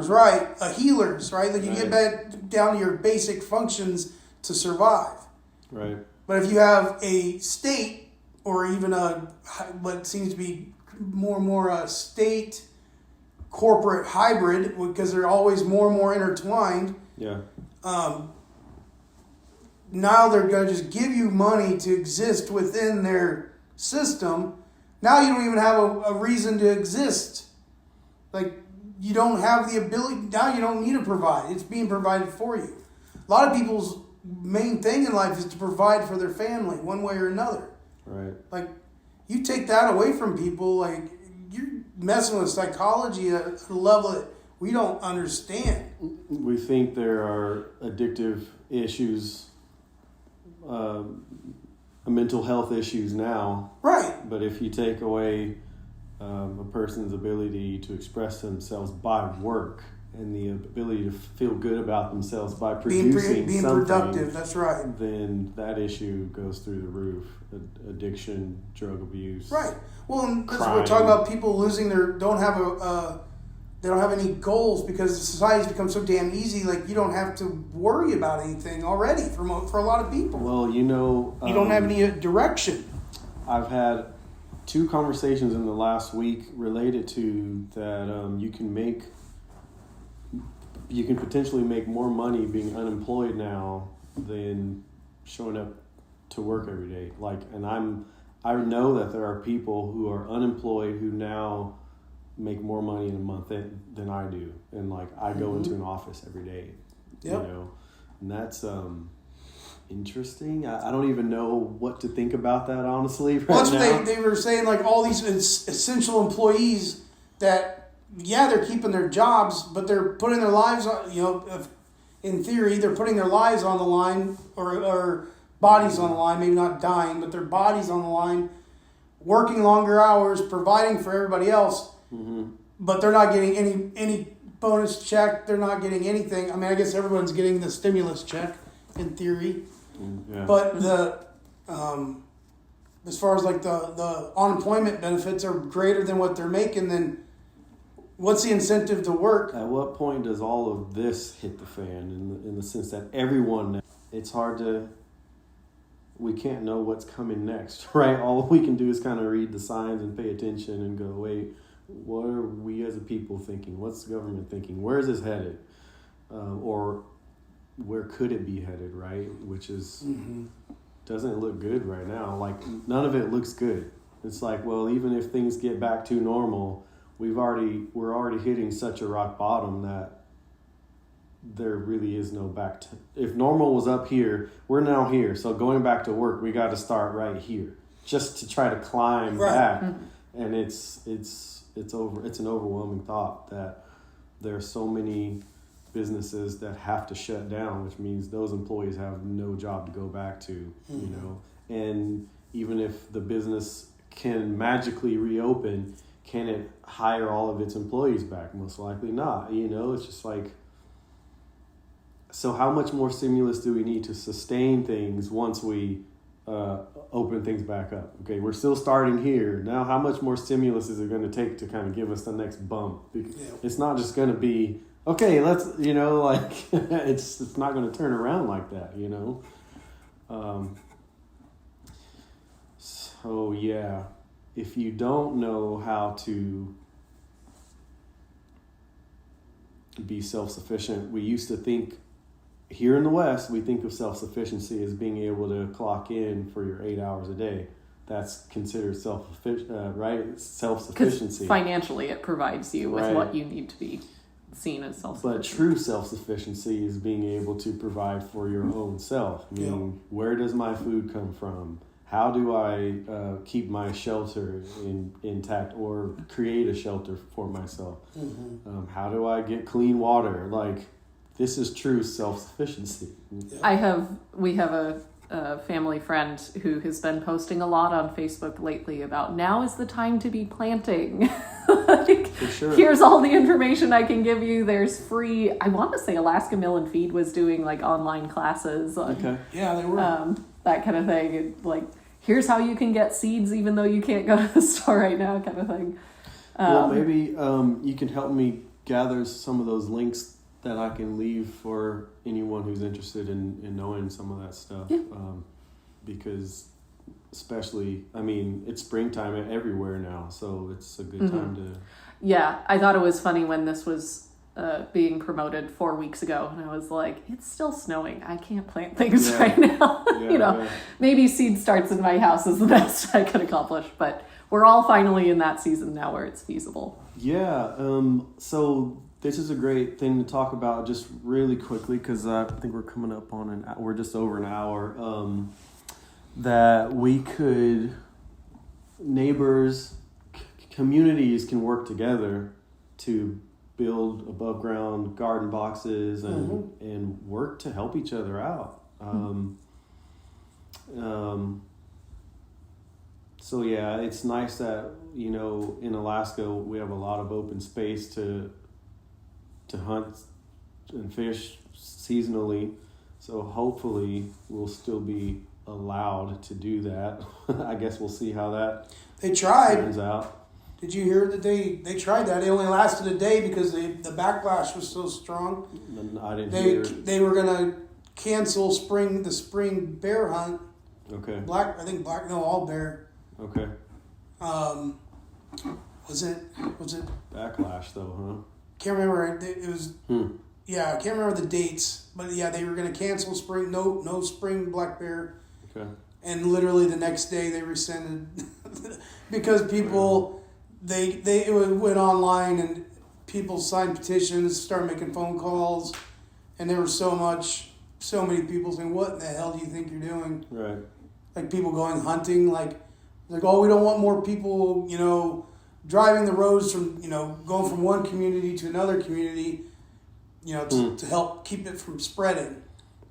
right? Healers, right? Like you get back down to your basic functions to survive. Right. But if you have a state, or even what seems to be more and more a state corporate hybrid, because they're always more and more intertwined. Yeah. Now they're going to just give you money to exist within their system. Now you don't even have a reason to exist. Like, you don't have the ability. Now you don't need to provide. It's being provided for you. A lot of people's main thing in life is to provide for their family one way or another. Right. Like, you take that away from people, like, you're messing with psychology at a level that we don't understand. We think there are addictive issues, mental health issues now. Right. But if you take away a person's ability to express themselves by work and the ability to feel good about themselves by producing being something, productive, that's right. Then that issue goes through the roof. Addiction, drug abuse. Right. Well, and we're talking about people losing don't have any goals, because society's become so damn easy. Like, you don't have to worry about anything already for a lot of people. Well, you don't have any direction. I've had 2 conversations in the last week related to that. You can potentially make more money being unemployed now than showing up to work every day. Like, and I know that there are people who are unemployed who now make more money in a month than I do, and like I go into an office every day. Yep. And that's interesting. I don't even know what to think about that, honestly. Right, well, that's now. what they were saying, like all these essential employees that, yeah, they're keeping their jobs, but they're putting their lives on, in theory, they're putting their lives on the line, or bodies on the line, maybe not dying, but their bodies on the line, working longer hours, providing for everybody else, but they're not getting any bonus check. They're not getting anything. I mean, I guess everyone's getting the stimulus check in theory, but as far as like the unemployment benefits are greater than what they're making, then what's the incentive to work? At what point does all of this hit the fan in the sense that everyone, it's hard to we can't know what's coming next, right? All we can do is kind of read the signs and pay attention and go, wait, what are we as a people thinking? What's the government thinking? Where is this headed? Or where could it be headed, right? Which is, doesn't look good right now. Like, none of it looks good. It's like, well, even if things get back to normal, we're already hitting such a rock bottom that there really is no back to. If normal was up here, we're now here. So going back to work, we got to start right here just to try to climb back. And it's an overwhelming thought that there are so many businesses that have to shut down, which means those employees have no job to go back to, you know. And even if the business can magically reopen, can it hire all of its employees back? Most likely not. You know, it's just like, so how much more stimulus do we need to sustain things once we open things back up? Okay, we're still starting here. Now, how much more stimulus is it going to take to kind of give us the next bump? It's not just going to be, okay, let's, you know, like, it's not going to turn around like that, you know? So, yeah, if you don't know how to be self-sufficient, we used to think, here in the West, we think of self-sufficiency as being able to clock in for your 8 hours a day. That's considered right? Self-sufficiency. Because financially it provides you with what you need to be seen as self-sufficient. But true self-sufficiency is being able to provide for your own self. Meaning, where does my food come from? How do I keep my shelter intact or create a shelter for myself? How do I get clean water? Like, this is true self-sufficiency. We have a family friend who has been posting a lot on Facebook lately about now is the time to be planting. Like, for sure. Here's all the information I can give you. There's free, I want to say Alaska Mill and Feed was doing like online classes on, yeah, they were that kind of thing. And, like, here's how you can get seeds even though you can't go to the store right now, kind of thing. Well, maybe you can help me gather some of those links that I can leave for anyone who's interested in knowing some of that stuff. Yeah. Because especially, I mean, it's springtime everywhere now, so it's a good time to... Yeah, I thought it was funny when this was being promoted 4 weeks ago, and I was like, it's still snowing. I can't plant things right now. You know, maybe seed starts in my house is the best I could accomplish, but we're all finally in that season now where it's feasible. Yeah, so... This is a great thing to talk about just really quickly because I think we're coming up on we're just over an hour, that we could, neighbors, communities can work together to build above ground garden boxes and work to help each other out. So yeah, it's nice that, you know, in Alaska we have a lot of open space to hunt and fish seasonally, so hopefully we'll still be allowed to do that. I guess we'll see how that turns out. Did you hear that they tried that? It only lasted a day because the backlash was so strong. I didn't hear. They were gonna cancel the spring bear hunt. Okay. All bear. Okay. Was it backlash though, huh? Can't remember. It was. Yeah, I can't remember the dates, but yeah, they were going to cancel spring. No spring black bear. Okay. And literally the next day they rescinded because people it went online and people signed petitions, started making phone calls, and there was so many people saying, "What in the hell do you think you're doing?" Right. Like people going hunting, like, oh, we don't want more people, you know, driving the roads from, you know, going from one community to another community, you know, to help keep it from spreading.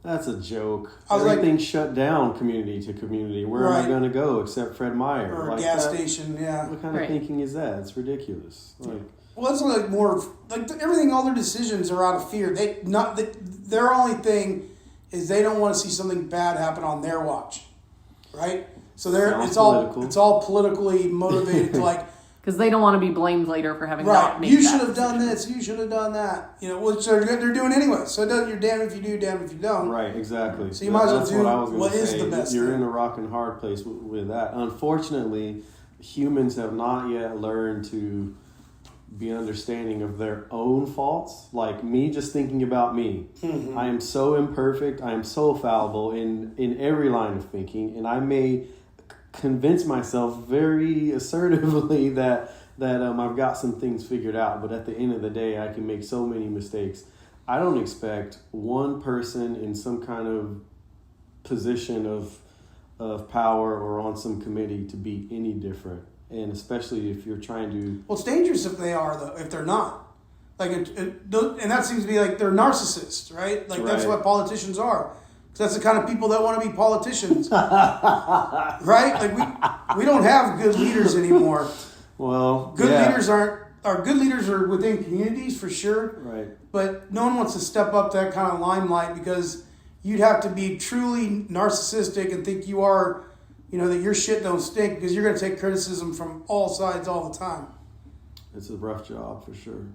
That's a joke. Everything's shut down community to community. Where am I going to go except Fred Meyer? Or a gas station, yeah. What kind of thinking is that? It's ridiculous. Like, well, it's like more, like everything, all their decisions are out of fear. Their only thing is they don't want to see something bad happen on their watch, right? So it's all politically motivated to like, Because they don't want to be blamed later for having Right. not made You that should have done decision. this. You should have done that. Which they're doing anyway. So you're damned if you do, damned if you don't. Right, exactly. So you might as well That's do what I was gonna what is say. the best You're thing. in a rock and hard place with that. Unfortunately, humans have not yet learned to be understanding of their own faults. Like me just thinking about me. Mm-hmm. I am so imperfect. I am so fallible in every line of thinking. And I may convince myself very assertively that I've got some things figured out. But at the end of the day, I can make so many mistakes. I don't expect one person in some kind of position of power or on some committee to be any different. And especially if you're trying to... Well, it's dangerous if they are, though, if they're not. And that seems to be like they're narcissists, right? Like, that's what politicians are. 'Cause that's the kind of people that want to be politicians. Right? Like, we don't have good leaders anymore. Well, good leaders are within communities, for sure. Right. But no one wants to step up to that kind of limelight because you'd have to be truly narcissistic and think you are... that your shit don't stink because you're going to take criticism from all sides all the time. It's a rough job for sure.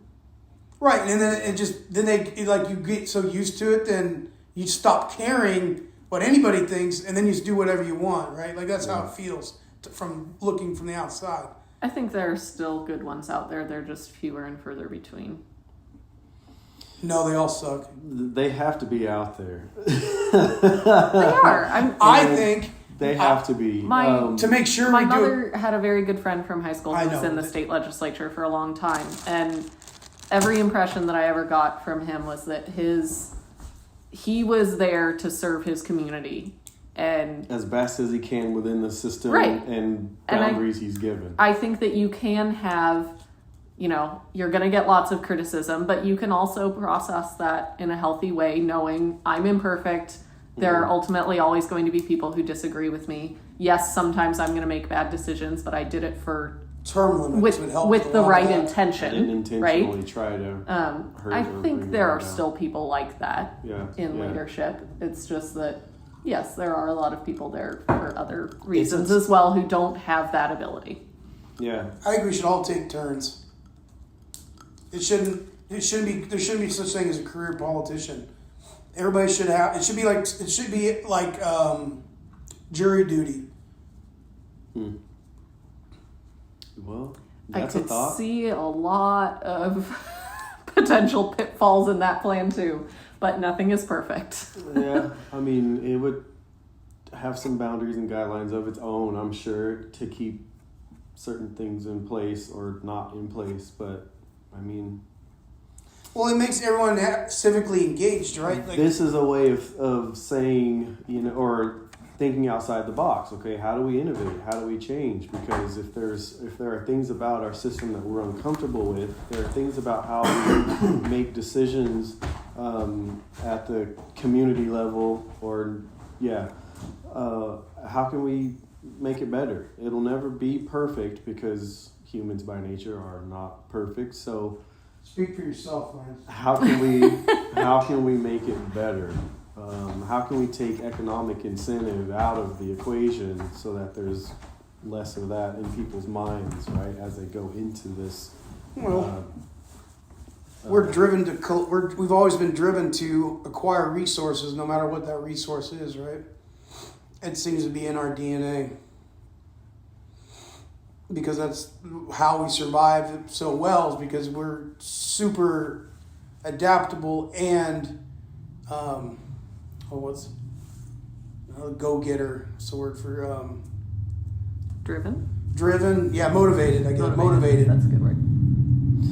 Right, and then you get so used to it, then you stop caring what anybody thinks, and then you just do whatever you want, right? Like that's how it feels from looking from the outside. I think there are still good ones out there. They're just fewer and further between. No, they all suck. They have to be out there. They are. I think. They have to be. To make sure my mother had a very good friend from high school who was in the state legislature for a long time. And every impression that I ever got from him was that he was there to serve his community. And as best as he can within the system and boundaries he's given. I think that you can have, you're going to get lots of criticism, but you can also process that in a healthy way, knowing I'm imperfect. There are ultimately always going to be people who disagree with me. Yes, sometimes I'm going to make bad decisions, but I did it for term limits with the right intention. I didn't intentionally try to hurt I or think bring there are down. still people like that in leadership. It's just that, yes, there are a lot of people there for other reasons as well who don't have that ability. Yeah. I think we should all take turns. There shouldn't be such thing as a career politician. Everybody should have. It should be like jury duty. Well, I that's a could thought. see a lot of potential pitfalls in that plan too, but nothing is perfect. Yeah, I mean, it would have some boundaries and guidelines of its own, I'm sure, to keep certain things in place or not in place. But I mean. Well, it makes everyone civically engaged, right? Like, this is a way of saying, or thinking outside the box. Okay, how do we innovate? How do we change? Because if there are things about our system that we're uncomfortable with, there are things about how we make decisions at the community level, or how can we make it better? It'll never be perfect because humans by nature are not perfect. So. Speak for yourself, man. How can we make it better? How can we take economic incentive out of the equation so that there's less of that in people's minds, right, as they go into this? Well, we've always been driven to acquire resources, no matter what that resource is, right? It seems to be in our DNA. Because that's how we survive so well, is because we're super adaptable and go-getter. What's the word for driven? Yeah, motivated. I get motivated. That's a good word.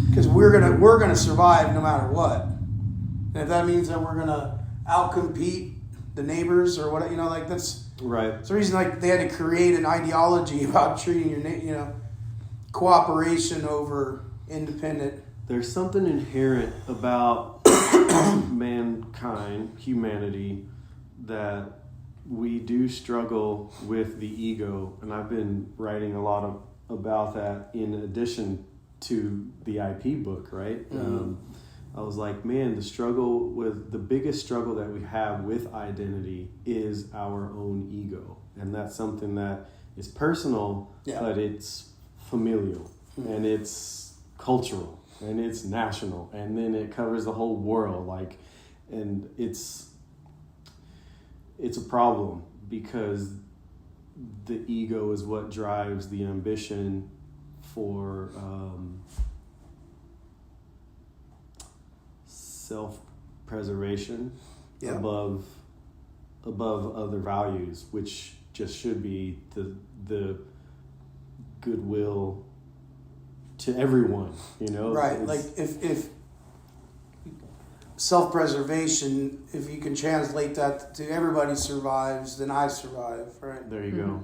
Because we're gonna survive no matter what. And if that means that we're gonna outcompete the neighbors or what, that's. Right. It's the reason they had to create an ideology about treating your cooperation over independent. There's something inherent about mankind, humanity, that we do struggle with the ego, and I've been writing a lot about that in addition to the IP book, right? Mm-hmm. I was like, man, the biggest struggle that we have with identity is our own ego. And that's something that is personal, but it's familial. and it's cultural, and it's national, and then it covers the whole world. Like, and it's a problem because the ego is what drives the ambition for self-preservation above other values, which just should be the goodwill to everyone, you know? Right. Like if self-preservation, if you can translate that to everybody survives, then I survive, right? There you go.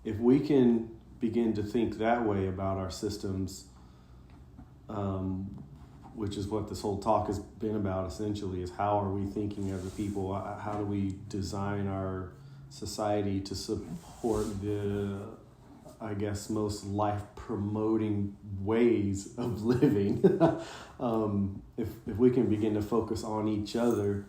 If we can begin to think that way about our systems, which is what this whole talk has been about essentially, is how are we thinking as a people? How do we design our society to support the, I guess, most life-promoting ways of living? If we can begin to focus on each other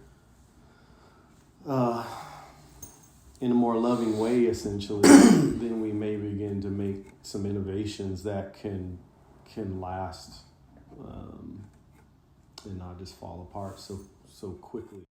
in a more loving way, essentially, then we may begin to make some innovations that can last and not just fall apart so quickly.